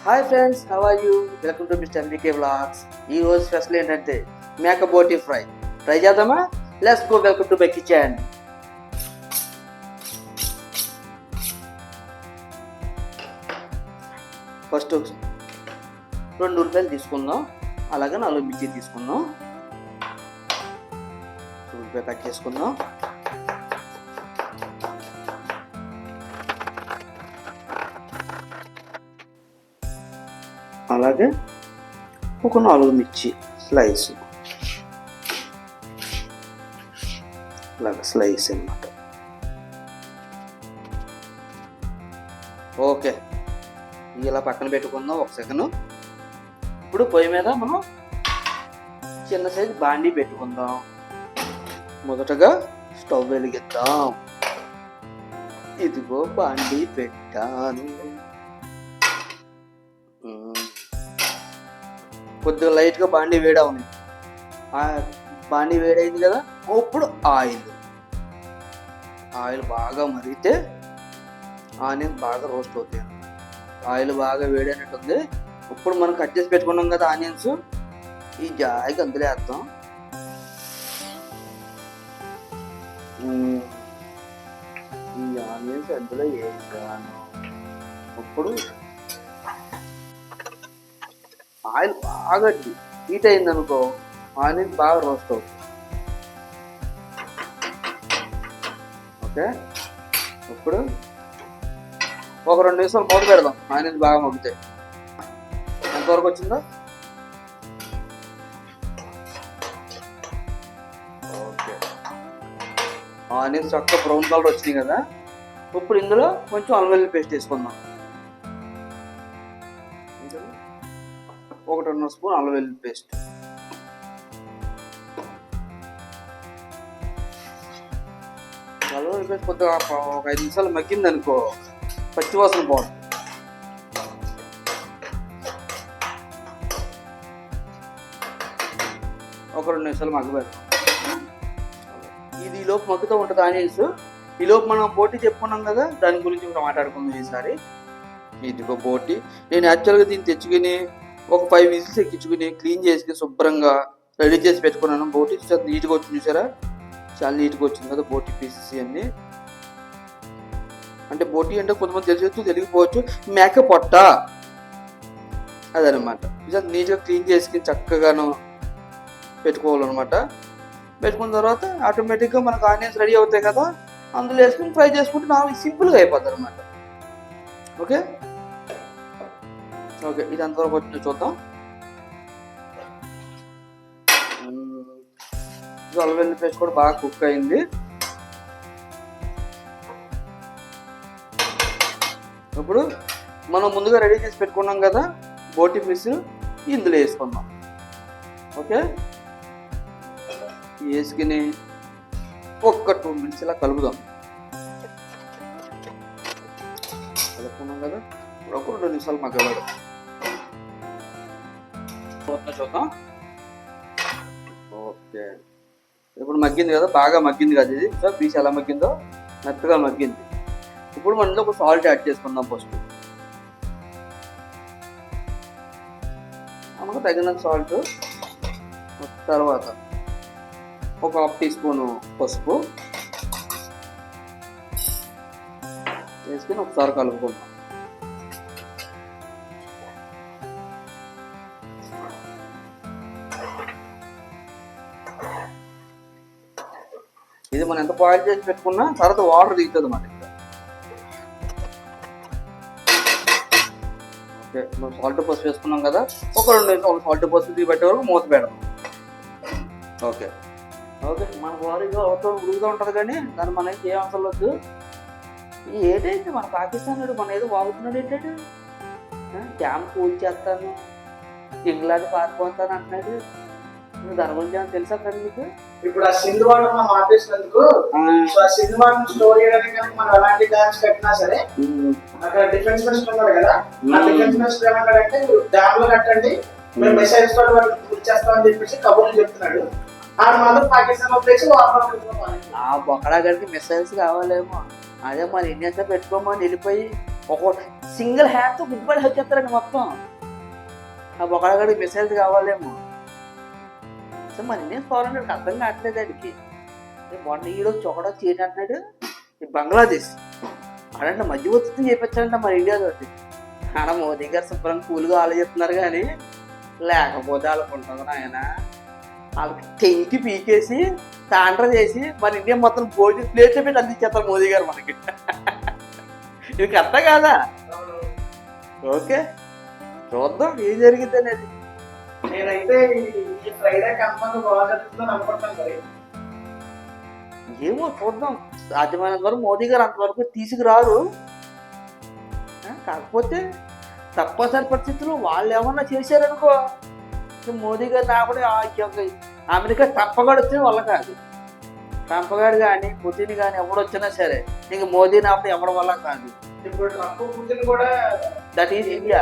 Hi friends, how are you? Welcome to mister MBK vlogs. ఈ రోజు special ఏంటంటే మేక బోటీ ఫ్రై. ట్రై చేద్దామా? Let's go. Welcome to my kitchen. First 2 ఉల్లిపాయలు తీసుకుందాం, అలాగే 4 మిర్చి తీసుకుందాం. ఉల్లిపాయ కట్ చేసుకుందాం. అలాగే ఒక 4 మిర్చి స్లైస్, ఇలాగ స్లైస్ అన్నమాట. ఓకే, ఇలా పక్కన పెట్టుకుందాం ఒక సెకండ్. ఇప్పుడు పొయ్యి మీద మనం చిన్న సైజు బాండీ పెట్టుకుందాం. మొదటగా స్టవ్ వెలిగిద్దాం. ఇదిగో బాండీ పెట్టాను. కొద్దిగా లైట్గా బాండీ వేడవును. బాండీ వేడైంది కదా, ఇప్పుడు ఆయిల్ బాగా మరిగితే ఆనియన్ బాగా రోస్ట్ అవుతాయి. ఆయిల్ బాగా వేడైనట్టుంది. ఇప్పుడు మనం కట్ చేసి పెట్టుకున్నాం కదా ఆనియన్స్, ఈ జాయికి అందులో వేద్దాం. ఈ ఆనియన్స్ అందులో వేసాను. ఇప్పుడు ఆయిల్ బాగా హీట్ అయింది అనుకో, ఆనియన్ బాగా రోస్ట్ అవుతుంది. ఓకే, ఇప్పుడు ఒక 2 నిమిషాలు మూత పెడదాం. ఆనియన్ బాగా మగ్గుతాయి. ఎంతవరకు వచ్చిందో? ఓకే, ఆనియన్స్ చక్కగా బ్రౌన్ కలర్ వచ్చినాయి కదా. ఇప్పుడు ఇందులో కొంచెం అల్లం వెల్లుల్లి పేస్ట్ వేసుకుందాం. 1.5 స్పూన్ అల్లం వెల్లుల్లి పేస్ట్. అల్లం వెల్లుల్లి పేస్ట్ కొద్దిగా ఒక 5 నిమిషాలు మగ్గింది అనుకో, పచ్చివాసన పోతుంది. ఒక 2 నిమిషాలు మగ్గబెడతాం. ఇది ఈ లోపు మగ్గుతూ ఉంటుంది ఆనియన్స్. ఈ లోపు మనం బోటీ చెప్పుకున్నాం కదా, దాని గురించి కూడా మాట్లాడుకుందాం ఈసారి. ఇదిగో బోటీ. నేను యాక్చువల్గా దీన్ని తెచ్చుకుని ఒక 5 విజిల్స్ ఎక్కించుకుని క్లీన్ చేసుకుని శుభ్రంగా రెడీ చేసి పెట్టుకున్నాను. బోటీ చాలా నీట్గా వచ్చింది, చూసారా? చాలా నీట్గా వచ్చింది కదా బోటీ పీసెస్ అన్నీ. అంటే బోటీ అంటే కొంతమంది తెలియకపోవచ్చు, మేక పొట్ట అదనమాట. చాలా నీట్గా క్లీన్ చేసుకుని చక్కగాను పెట్టుకోవాలన్నమాట. పెట్టుకున్న తర్వాత ఆటోమేటిక్గా మనకు ఆనియన్స్ రెడీ అవుతాయి కదా, అందులో వేసుకుని ఫ్రై చేసుకుంటే నాకు సింపుల్గా అయిపోతుంది అనమాట. ఓకే ఓకే, ఇది అంతవరకు వచ్చిందో చూద్దాం. అల్లం వెల్లుల్లి పేస్ట్ కూడా బాగా కుక్ అయింది. ఇప్పుడు మనం ముందుగా రెడీ చేసి పెట్టుకున్నాం కదా బోటీ పీస్, ఇందులో వేసుకుందాం. ఓకే, వేసుకుని ఒక్క 2 మినిట్స్ ఇలా కలుపుదాం. కలుపుకున్నాం కదా, ఇప్పుడు ఒక 2 నిమిషాలు మగ్గబెడదాం. చూద్దాం. ఓకే, ఇప్పుడు మగ్గింది కదా, బాగా మగ్గింది కదా. ఇది సో పీస్ ఎలా మగ్గిందో మెత్తగా మగ్గింది. ఇప్పుడు మనం ఒక సాల్ట్ యాడ్ చేసుకుందాం. ఫస్ట్ మనకు తగినంత సాల్ట్, తర్వాత ఒక 1/2 టీ స్పూను పసుపు వేసుకుని ఒకసారి కలుపుకుందాం. ఇది మనం ఎంత బాయిల్ చేసి పెట్టుకున్నా తర్వాత వాటర్ దిగుతుంది అన్నమాట. ఓకే, మనం సాల్ట్ పసుపు వేసుకున్నాం కదా, ఒక 2 నిమిషాలు సాల్ట్ పసుపు దిగి పెట్టే వరకు మూత పెడదాం. ఓకే ఓకే, మన వారిగా అవసరం ఉడుగుతూ ఉంటుంది కానీ దాన్ని మనకి ఏ అవసరం వద్దు. ఏంటంటే మన పాకిస్తాన్ మన ఏదో వాగుతున్నాడు. ఏంటంటే డ్యామ్ కూల్ చేస్తాను, ఇంగ్లాండ్ పారిపోతాను అంటున్నాడు. దాని గురించి ఏమైనా తెలుసా కదా మీకు? ఇప్పుడు ఆ సింధువాడ మనం ఆపేసినందుకు, ఆ సింధువాడ స్టోర్ చేయడానికి మనం ఎలాంటి డ్యామ్స్ కట్టినా సరే అక్కడ డిఫెన్స్ మినిస్టర్ ఉన్నాడు కదా, ఆ డిఫెన్స్ మినిస్టర్ ఏమంటాడంటే డ్యామ్ లో కట్టండి, మేము మిసైల్స్ తోటి వాళ్ళు పూర్తి చేస్తామని చెప్పేసి కబుర్లు చెప్తున్నాడు. ఆడ మాత్రం పాకిస్తాన్ వచ్చేసి ఆ బొక్కడా గారికి మిసైల్స్ కావాలేమో, అదే మన ఇండియన్స్ పెట్టుకోమని వెళ్ళిపోయి ఒక సింగిల్ హ్యాండ్తో గుడ్ బై వచ్చేస్తారండి మొత్తం. ఒకళ్ళగడికి మిసైల్స్ కావాలేమో. సో మన ఇండియన్స్ పవర్ అర్థం కావట్లేదు వాడికి. మొన్న ఈరోజు చొకడో చేయని అంటున్నాడు. ఈ బంగ్లాదేశ్ అడంటే మధ్యవర్తిత్వం చేయించాలంట మన ఇండియాతో. ఆడ మోదీ గారు శుభ్రంగా కూల్గా ఆలోచిస్తున్నారు కానీ లేకపోతే అనుకుంటుంది ఆయన. వాళ్ళకి టెంకి పీకేసి తాండ్ర చేసి మన ఇండియా మొత్తం భోజనం ప్లేట్లో పెట్టి అందించేస్తారు మోదీ గారు మనకి. ఇది కరెక్టా కాదా? ఓకే చూద్దాం ఏం జరిగింది అనేది. నేనైతే ఈ ఫ్రైడే కన్ఫర్మ్ బాగా జరుగుతుందని అనుకుంటాను మరి. ఏమో చూద్దాం. సాధ్యమైనంత వరకు మోదీ గారు అంతవరకు తీసుకురారు. కాకపోతే తప్పనిసరి పరిస్థితుల్లో వాళ్ళు ఏమన్నా చేశారనుకో మోదీ గారు రాకుండా అమెరికా తప్పగాడు వచ్చిన వల్ల కాదు. ట్రంప్గాడు కానీ పుతిన్ కానీ ఎవడు వచ్చినా సరే ఇంక మోదీ రావడం ఎవరి వల్ల కాదు. ఇప్పుడు ట్రంప్ పుతిన్ కూడా దట్ ఈజ్ ఇండియా.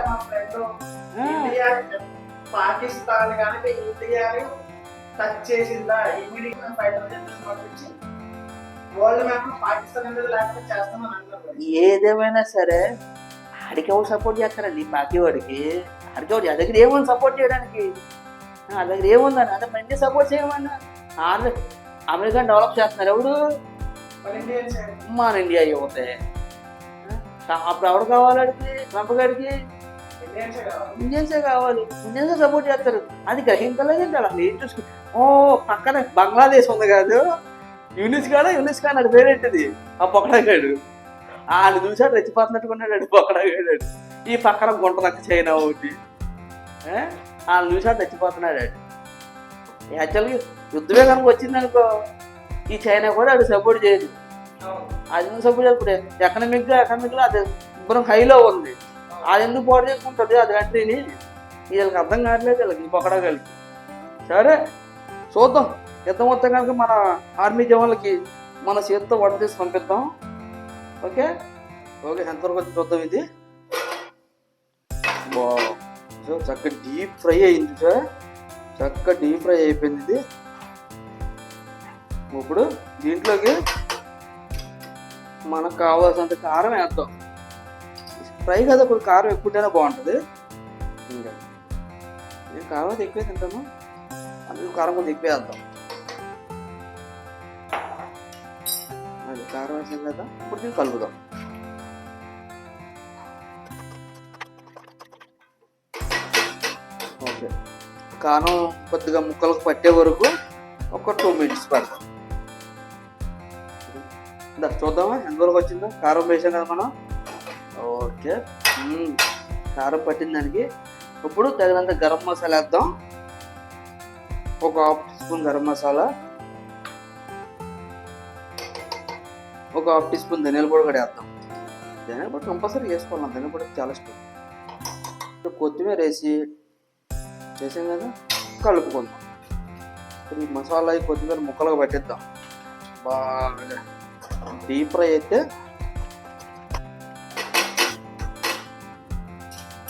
పాకిస్తాన్ కానీ ఇండియాని టచ్ చేసిందా ఇమీడియట్ గా ఫైటర్ జెట్స్ పంపించి వరల్డ్ మ్యాప్ లో పాకిస్తాన్ అనేది లేకపోతే చేస్తామని అంటున్నారు. ఏదేమైనా సరే ఆడికి ఎవరు సపోర్ట్ చేస్తారండి పాకి వాడికి. ఆడికి ఎవరు దగ్గర ఏముంది సపోర్ట్ చేయడానికి? ఆ దగ్గర ఏముందని అదే మంచి సపోర్ట్ చేయమన్నా. అమెరికా డెవలప్ చేస్తున్నారు ఎవడు? మన ఇండియా యువతే. అప్పుడు ఎవడు కావాలి అడిగి? ట్రంప్ గారికి ఇండియన్సే కావాలి. ఇండియన్సే సపోర్ట్ చేస్తారు. అది గ్రహించలేదండి. అలా ఏం చూసుకు పక్కన బంగ్లాదేశ్ ఉంది కాదు, యూనిస్ ఖాన్ అది పేరేంటిది ఆ పొక్కడగాడు. ఆయన చూసాడు రెచ్చిపోతున్నట్టుకున్నాడు పొక్కడగాడు. ఈ పక్కన గుంటనక్క చైనా ఒకటి ఆయన చూసాడు రెచ్చిపోతున్నాడు. యాక్చువల్గా యుద్ధమే కనుక వచ్చిందనుకో ఈ చైనా కూడా అది సపోర్ట్ చేయదు. అది ఎందుకు సపోర్ట్ చేయదు? ఇప్పుడు ఎకనామిక్గా అది శుభ్రం హైలో ఉంది. అది ఎందుకు పోటీ చేసుకుంటుంది అది కంట్రీని? వీళ్ళకి అర్థం కావట్లేదు వీళ్ళకి పొక్కడగలిగి. సరే చూద్దాం. యుద్ధం మొత్తం కనుక మన ఆర్మీ జవాన్లకి మన చేతితో వంట చేసి పంపిద్దాం. ఓకే ఎంతవరకు వచ్చి చూద్దాం. ఇది చక్కగా డీప్ ఫ్రై అయింది సార్. చక్కగా డీప్ ఫ్రై అయిపోయింది ఇది. ఇప్పుడు దీంట్లోకి మనకు కావాల్సినంత కారం వేద్దాం. ఫ్రై కదా ఇప్పుడు కారం ఎక్కువైనా బాగుంటుంది. ఇంకా నేను కారం అయితే ఎక్కువ తింటాను, అందుకు కారం కొంచెం ఎక్కువ వేద్దాం. అది కారం వేసాం కదా, ఇప్పుడు దీన్ని కలుపుదాం. ఓకే కారం కొద్దిగా ముక్కలకు పట్టే వరకు ఒక 2 minutes పడతాం. చూద్దామా ఎంతవరకు వచ్చిందో. కారం వేసాం కదా మనం. ఓకే కారం పట్టిన దానికి ఇప్పుడు తగినంత గరం మసాలా వేద్దాం. ఒక 1/2 teaspoon గరం మసాలా, ఒక 1/2 teaspoon ధనియాల పొడి కూడా వేద్దాం. ధనియాల పొడి కంపల్సరీ వేసుకోవాలి, ధనియాల పొడి చాలా ఇష్టం. కొత్తిమీర వేసాం కదా, కలుపుకుందాం. ఇప్పుడు ఈ మసాలా ఈ కొత్తిమీర ముక్కలుగా పట్టిద్దాం. బాగా డీప్ ఫ్రై అయితే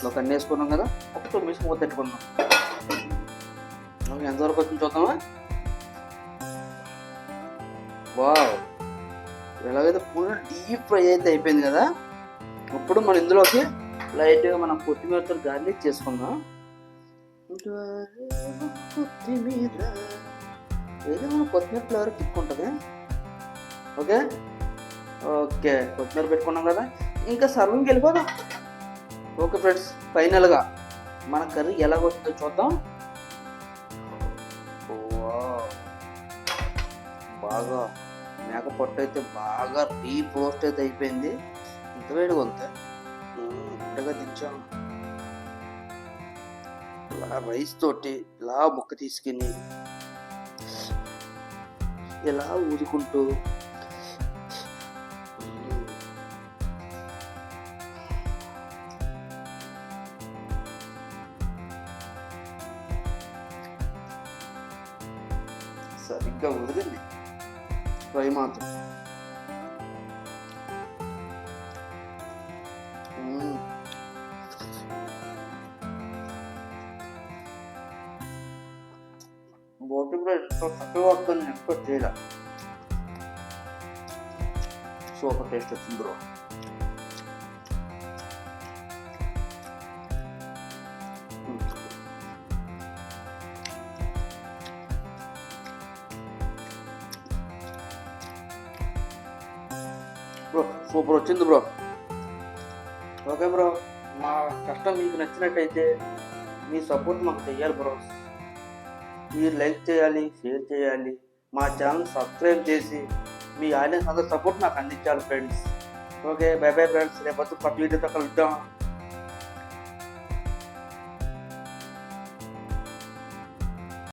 ఒక అన్నీ వేసుకున్నాం కదా, ఒక 2 minutes మూత పెట్టుకున్నాం. ఎంతవరకు వచ్చింది చూద్దామా. వావ్ ఎలాగైతే ఫుల్ డీప్ ఫ్రై అయితే అయిపోయింది కదా. ఇప్పుడు మనం ఇందులోకి లైట్గా మనం కొత్తిమీరతో గార్లిక్ చేసుకుందాం. కొత్తిమీర ఏదో మనం కొత్తిమీర ఫ్లేవర్ తిప్పుకుంటుంది. ఓకే కొత్తిమీర పెట్టుకున్నాం కదా, ఇంకా సర్వింగ్కి వెళ్ళిపోదాం. ఓకే ఫ్రెండ్స్, ఫైనల్గా మన కర్రీ ఎలా వస్తుందో చూద్దాం. బాగా మేక పొట్టు అయితే బాగా డీప్ రోస్ట్ అయితే అయిపోయింది. ఇంత వేడిగా ఉంది, ఇంతగా దించాము. ఇలా రైస్ తోటి ఇలా ముక్క తీసుకుని ఇలా ఊదుకుంటూ సరిగ్గా ఉదిరింది ఫ్రై మాత్రం. బోటి కూడా ఎంతో చక్కగా వస్తుంది, ఎక్స్పెక్ట్ చేయలే. సూపర్ టేస్ట్ వచ్చింది బ్రో. బ్రో సూపర్ వచ్చింది బ్రో. ఓకే బ్రో, మా కష్టం మీకు నచ్చినట్టయితే మీ సపోర్ట్ మాకు చెయ్యాలి బ్రో. మీరు లైక్ చేయాలి, షేర్ చేయాలి, మా ఛానల్ సబ్స్క్రైబ్ చేసి మీ ఆడియన్స్ అందరూ సపోర్ట్ నాకు అందించాలి friends. Okay, by bye friends, రేపు కొత్త వీడియోతో కలుద్దాం.